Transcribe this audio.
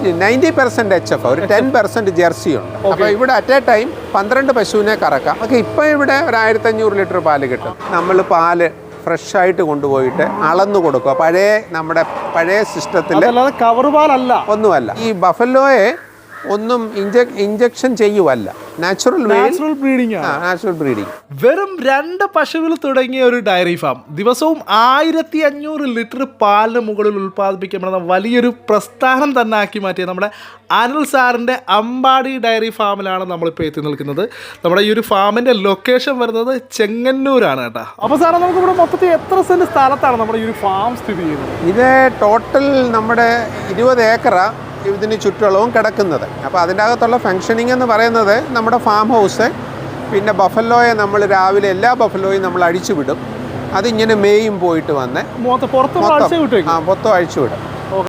90% HF, ഒരു 10% Jersey ഉണ്ട്. അപ്പോൾ ഇവിടെ അറ്റ് എ ടൈം 12 പശുവിനെ കറക്കാം. നമുക്ക് ഇപ്പം ഇവിടെ ഒരു 1500 ലിറ്റർ പാല് കിട്ടും. നമ്മൾ പാല് ഫ്രഷ് ആയിട്ട് കൊണ്ടുപോയിട്ട് അളന്നു കൊടുക്കുക. നമ്മുടെ പഴയ സിസ്റ്റത്തിൽ കവർ പാലല്ല, ഒന്നുമല്ല. ഈ ബഫലോയെ ഒന്നും ഇഞ്ചക്ഷൻ ചെയ്യുവല്ല, നാച്ചുറൽ ബ്രീഡിംഗ്. വെറും 2 പശുവിൽ തുടങ്ങിയ ഒരു ഡയറി ഫാം ദിവസവും 1500 ലിറ്റർ പാലിന് മുകളിൽ ഉൽപ്പാദിപ്പിക്കപ്പെടുന്ന വലിയൊരു പ്രസ്ഥാനം തന്നെ ആക്കി മാറ്റിയ നമ്മുടെ അനിൽ സാറിൻ്റെ അമ്പാടി ഡയറി ഫാമിലാണ് നമ്മളിപ്പോൾ എത്തി നിൽക്കുന്നത്. നമ്മുടെ ഈ ഒരു ഫാമിൻ്റെ ലൊക്കേഷൻ വരുന്നത് ചെങ്ങന്നൂരാണ് കേട്ടോ. അപ്പോൾ സാറേ, നമുക്ക് ഇവിടെ മൊത്തത്തിൽ എത്ര സെൻറ്റ് സ്ഥലത്താണ് നമ്മുടെ ഈ ഒരു ഫാം സ്ഥിതി ചെയ്യുന്നത്? ഇത് ടോട്ടൽ നമ്മുടെ 20 ഏക്കറാ ഇതിന് ചുറ്റളവും കിടക്കുന്നത്. അപ്പോൾ അതിൻ്റെ അകത്തുള്ള ഫങ്ഷനിങ് എന്ന് പറയുന്നത് നമ്മുടെ ഫാം ഹൗസ്, പിന്നെ ബഫലോയെ നമ്മൾ രാവിലെ എല്ലാ ബഫലോയും നമ്മൾ അഴിച്ചു വിടും. അതിങ്ങനെ മേയും പോയിട്ട് വന്ന് മൊത്തം അഴിച്ചു വിടും.